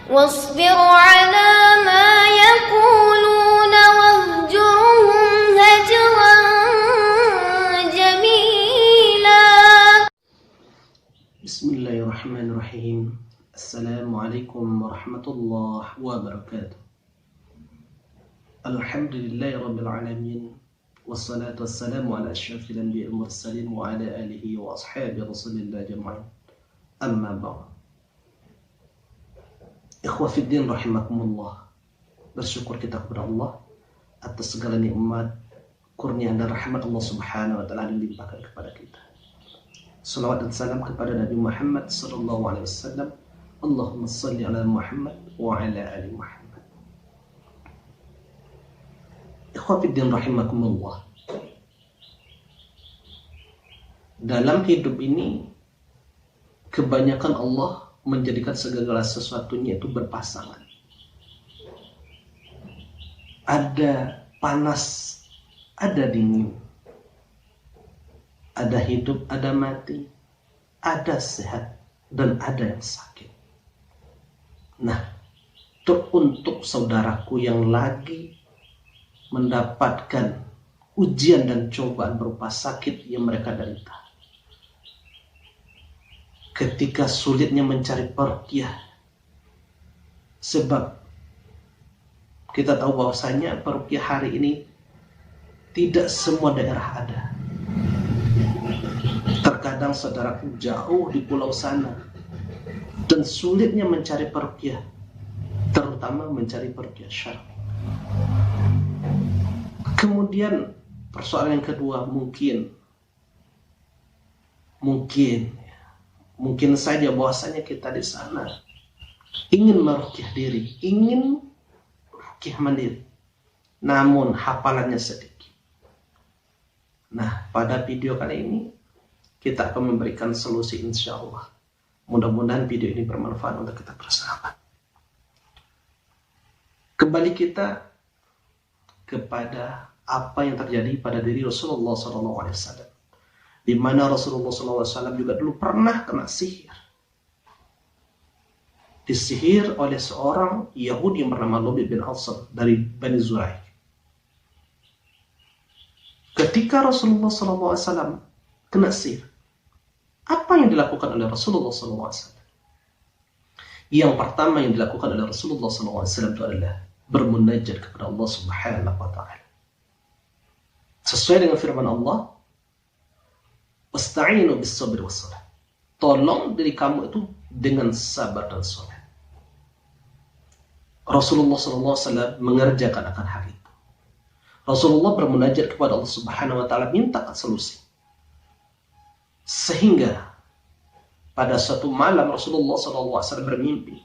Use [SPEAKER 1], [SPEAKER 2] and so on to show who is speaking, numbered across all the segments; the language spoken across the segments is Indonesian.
[SPEAKER 1] واصبر على ما يقولون واهجرهم هجرا جميلا.
[SPEAKER 2] بسم الله الرحمن الرحيم. السلام عليكم ورحمة الله وبركاته. الحمد لله رب العالمين، والصلاة والسلام على أشرف الأنبياء والمرسلين وعلى آله وأصحابه رسول الله أجمعين. أما بعد. Ikhwah fiddin rahimakumullah. Bersyukur kita kepada Allah atas segala nikmat, kurnia dan rahmat Allah Subhanahu wa taala yang dilimpahkan kepada kita. Salawat dan salam kepada Nabi Muhammad sallallahu alaihi wasallam. Allahumma shalli ala Muhammad wa ala ali Muhammad. Ikhwah fiddin rahimakumullah. Dalam hidup ini kebanyakan Allah menjadikan segala sesuatunya itu berpasangan. Ada panas, ada dingin. Ada hidup, ada mati. Ada sehat, dan ada yang sakit. Nah, untuk saudaraku yang lagi mendapatkan ujian dan cobaan berupa sakit yang mereka derita, ketika sulitnya mencari peruqyah, sebab kita tahu bahwasanya peruqyah hari ini tidak semua daerah ada. Terkadang saudaraku jauh di pulau sana dan sulitnya mencari peruqyah, terutama mencari peruqyah syar'i. Kemudian persoalan yang kedua, mungkin saja bahwasanya kita di sana ingin meruqyah diri, ingin ruqyah mandiri, namun hafalannya sedikit. Nah, pada video kali ini kita akan memberikan solusi, insya Allah. Mudah-mudahan video ini bermanfaat untuk kita bersama. Kembali kita kepada apa yang terjadi pada diri Rasulullah SAW, di mana Rasulullah SAW juga dulu pernah kena sihir. Disihir oleh seorang Yahudi yang bernama Lubid bin Asad dari Bani Zuraik. Ketika Rasulullah SAW kena sihir, apa yang dilakukan oleh Rasulullah SAW? Yang pertama yang dilakukan oleh Rasulullah SAW itu adalah bermunajat kepada Allah Subhanahu wa taala. Sesuai dengan firman Allah, "Wasta'inu bis-sabri was-salah." Tolong diri kamu itu dengan sabar dan salat. Rasulullah SAW mengerjakan akan hal itu. Rasulullah bermunajat kepada Allah Subhanahu wa taala, minta solusi. Sehingga pada suatu malam Rasulullah SAW bermimpi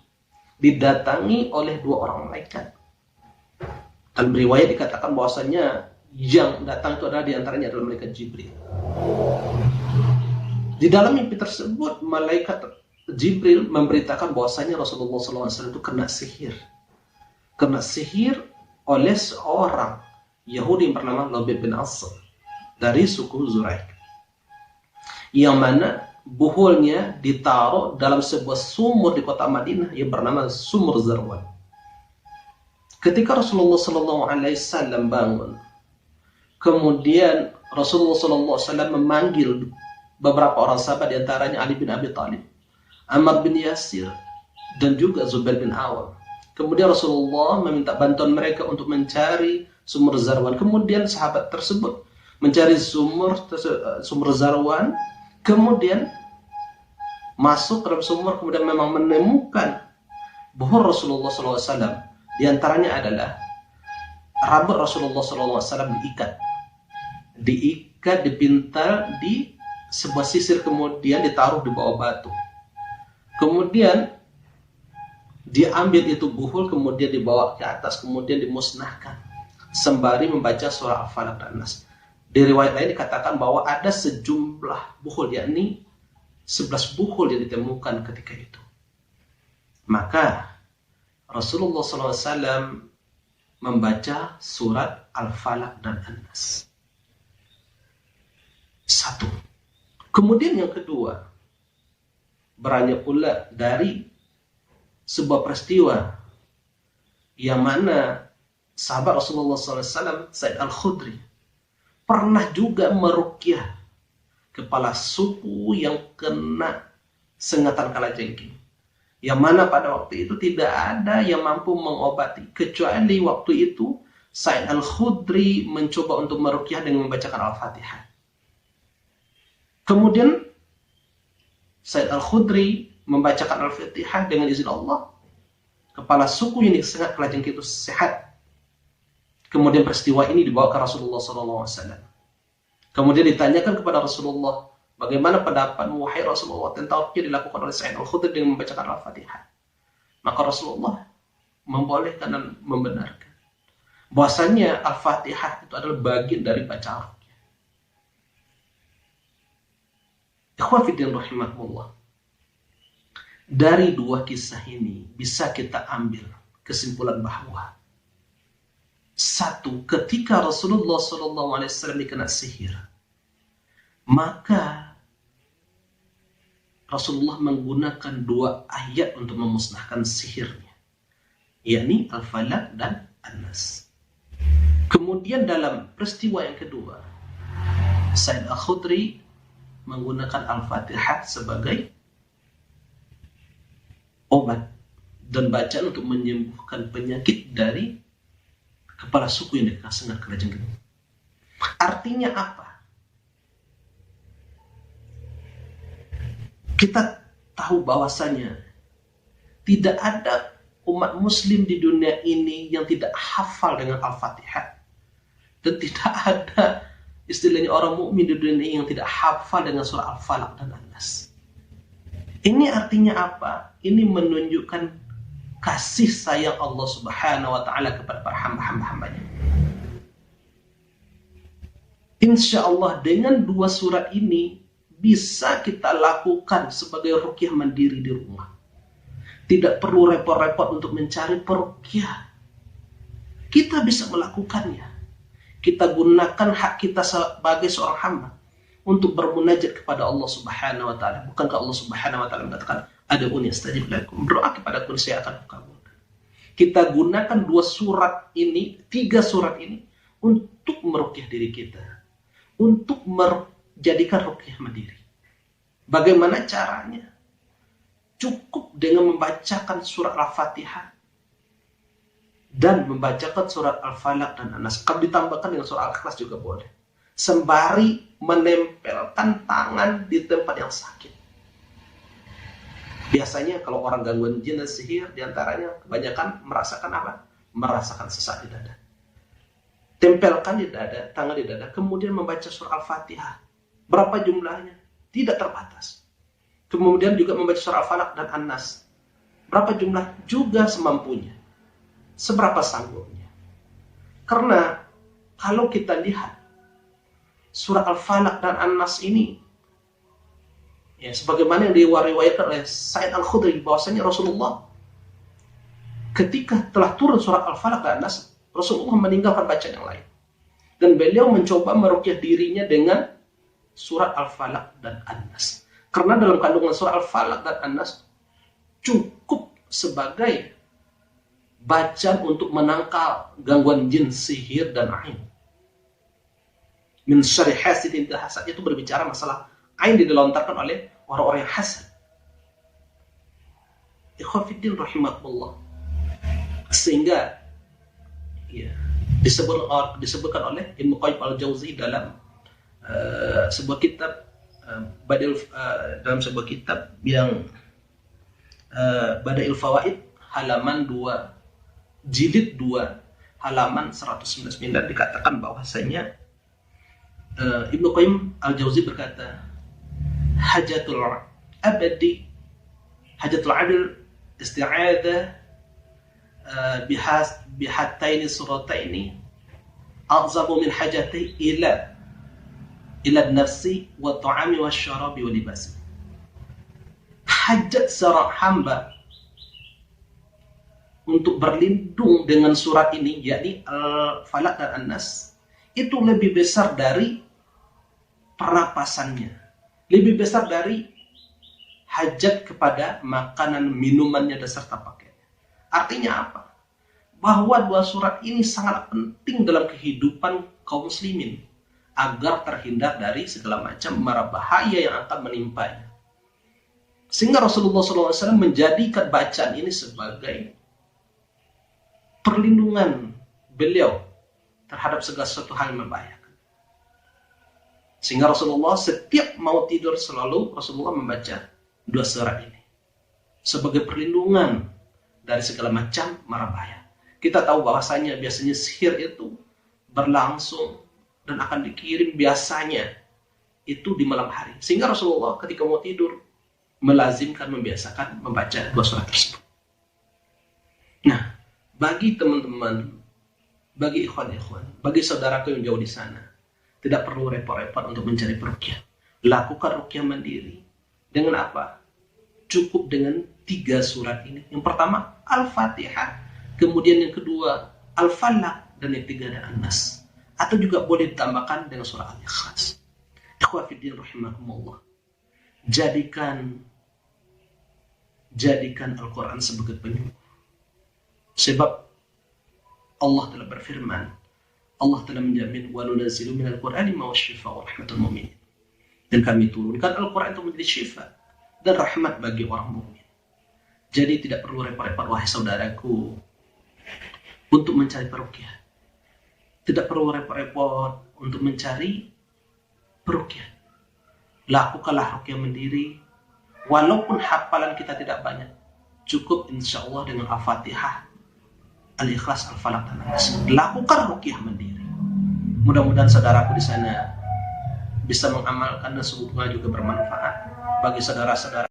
[SPEAKER 2] didatangi oleh dua orang malaikat. Dan riwayat dikatakan bahwasanya yang datang itu adalah diantaranya adalah malaikat Jibril. Di dalam mimpi tersebut malaikat Jibril memberitakan bahwasanya Rasulullah SAW itu kena sihir. Kena sihir oleh seorang Yahudi yang bernama Lubid bin Asad dari suku Zuraik, yang mana buhulnya ditaruh dalam sebuah sumur di kota Madinah yang bernama Sumur Zarwan. Ketika Rasulullah SAW bangun, kemudian Rasulullah SAW memanggil beberapa orang sahabat, diantaranya Ali bin Abi Thalib, Ammar bin Yasir, dan juga Zubair bin Awam. Kemudian Rasulullah meminta bantuan mereka untuk mencari Sumur Zarwan. Kemudian sahabat tersebut mencari Sumur Zarwan, kemudian masuk ke dalam sumur, kemudian memang menemukan buhur Rasulullah SAW. Di antaranya adalah rambut Rasulullah SAW diikat, dipintal di sebuah sisir, kemudian ditaruh di bawah batu. Kemudian diambil itu buhul, kemudian dibawa ke atas, kemudian dimusnahkan sembari membaca surah Al-Falaq dan Nas. Di riwayat lain dikatakan bahwa ada sejumlah buhul, yakni 11 buhul yang ditemukan ketika itu. Maka Rasulullah SAW membaca surat Al-Falaq dan An-Nas. Satu. Kemudian yang kedua, beranjak pula dari sebuah peristiwa yang mana sahabat Rasulullah SAW, Sa'id Al-Khudri, pernah juga meruqyah kepala suku yang kena sengatan kalajengking. Yang mana pada waktu itu tidak ada yang mampu mengobati. Kecuali waktu itu Sa'id Al-Khudri mencoba untuk meruqyah dengan membacakan Al-Fatihah. Kemudian Sa'id Al-Khudri membacakan Al-Fatihah dengan izin Allah. Kepala suku yang disengat kalajengking itu sehat. Kemudian peristiwa ini dibawa ke Rasulullah SAW. Kemudian ditanyakan kepada Rasulullah, bagaimana pendapatmu wahai Rasulullah tentang ruqyah dilakukan oleh Sa'id Al-Khudri dengan membacakan Al-Fatihah? Maka Rasulullah membolehkan dan membenarkan bahwasanya Al-Fatihah itu adalah bagian dari bacaan ruqyah. Ikhwan fillah rahimakumullah. Dari dua kisah ini bisa kita ambil kesimpulan bahwa satu, ketika Rasulullah SAW dikena sihir, maka Rasulullah menggunakan dua ayat untuk memusnahkan sihirnya, yakni Al-Falaq dan An-Nas. Kemudian dalam peristiwa yang kedua, Sa'id Al-Khudri menggunakan Al-Fatihah sebagai obat dan bacaan untuk menyembuhkan penyakit dari kepala suku yang disengat kalajengking. Artinya apa? Kita tahu bahwasanya tidak ada umat muslim di dunia ini yang tidak hafal dengan Al-Fatihah. Dan tidak ada istilahnya orang mukmin di dunia ini yang tidak hafal dengan surah Al-Falaq dan An-Nas. Ini artinya apa? Ini menunjukkan kasih sayang Allah Subhanahu wa ta'ala kepada para hamba-hambanya. Insya Allah dengan dua surat ini bisa kita lakukan sebagai ruqyah mandiri di rumah. Tidak perlu repot-repot untuk mencari peruqyah. Kita bisa melakukannya. Kita gunakan hak kita sebagai seorang hamba untuk bermunajat kepada Allah Subhanahu wa ta'ala. Bukankah Allah Subhanahu wa ta'ala mengatakan, ad'uni astajib lakum, berdoa kepadaku saya akan kabulkan. Kita gunakan dua surat ini, tiga surat ini untuk meruqyah diri kita, untuk menjadikan ruqyah mandiri. Bagaimana caranya? Cukup dengan membacakan surat Al-Fatihah dan membacakan surat Al-Falaq dan An-Nas. Kalau ditambahkan dengan surat Al-Ikhlas juga boleh. Sembari menempelkan tangan di tempat yang sakit. Biasanya kalau orang gangguan jin dan sihir, diantaranya kebanyakan merasakan apa? Merasakan sesak di dada. Tempelkan di dada, tangan di dada, kemudian membaca surah Al-Fatihah. Berapa jumlahnya? Tidak terbatas. Kemudian juga membaca surah Al-Falaq dan An-Nas. Berapa jumlah? Juga semampunya. Seberapa sanggupnya. Karena kalau kita lihat surah Al-Falaq dan An-Nas ini, ya, sebagaimana yang diriwayatkan oleh Sa'id Al-Khudri, bahwasanya Rasulullah ketika telah turun surah Al-Falaq dan An-Nas, Rasulullah meninggalkan bacaan yang lain. Dan beliau mencoba meruqyah dirinya dengan surat Al-Falaq dan An-Nas. Karena dalam kandungan surah Al-Falaq dan An-Nas cukup sebagai bacaan untuk menangkal gangguan jin, sihir, dan ain. Min syarri hasidin idza hasad, itu berbicara masalah ain dilontarkan oleh orang-orang yang hasad. Ikhwatiddin rahimakumullah. Sehingga ya, disebutkan oleh Ibnu Qayyim Al-Jauzi dalam sebuah kitab dalam sebuah kitab yang Badail Fawaid halaman 2 jilid 2 halaman 199 dikatakan bahwasanya Ibnu Qayyim Al-Jauzi berkata, hajatul adil isti'adah bihataini surataini a'zamu min hajati ila nafsi wa ta'ami wa syarabi wa libasi. Hajat seorang hamba untuk berlindung dengan surat ini, yakni Al-Falaq dan An-Nas, itu lebih besar dari pernapasannya, lebih besar dari hajat kepada makanan, minumannya, dan serta pakaian. Artinya apa? Bahwa dua surat ini sangat penting dalam kehidupan kaum muslimin agar terhindar dari segala macam mara bahaya yang akan menimpanya. Sehingga Rasulullah SAW menjadikan bacaan ini sebagai perlindungan beliau terhadap segala sesuatu hal yang membahayakan. Sehingga Rasulullah setiap mau tidur selalu Rasulullah membaca dua surat ini sebagai perlindungan dari segala macam mara bahaya. Kita tahu bahwasanya biasanya sihir itu berlangsung dan akan dikirim biasanya itu di malam hari. Sehingga Rasulullah ketika mau tidur melazimkan, membiasakan membaca dua surat tersebut. Nah, bagi teman-teman, bagi ikhwan-ikhwan, bagi saudaraku yang jauh di sana, tidak perlu repot-repot untuk mencari peruqyah. Lakukan ruqyah mandiri. Dengan apa? Cukup dengan 3 surat ini. Yang pertama, Al-Fatihah. Kemudian yang kedua, Al-Falaq. Dan yang ketiga ada An-Nas. Atau juga boleh ditambahkan dengan surah Al-Ikhlas. Ikhwah fiddin rahimakumullah. Jadikan Al-Quran sebagai penyembuh. Sebab Allah telah berfirman, Allah telah menjamin wa nunazzilu minal Qur'ani ma huwa syifaa'un wa rahmatul mu'minin. Dan kami turunkan Al-Quran itu menjadi syifa dan rahmat bagi orang mukmin. Jadi tidak perlu repot-repot wahai saudaraku untuk mencari peruqyah. Tidak perlu repot-repot untuk mencari peruqyah. Lakukanlah ruqyah mandiri. Walaupun hafalan kita tidak banyak, cukup insya Allah dengan Al-Fatihah, Al-Ikhlas, Al-Falaq dan An-Nas. Lakukan ruqyah mandiri. Mudah-mudahan saudaraku di sana bisa mengamalkan dan semoga juga bermanfaat bagi saudara-saudara.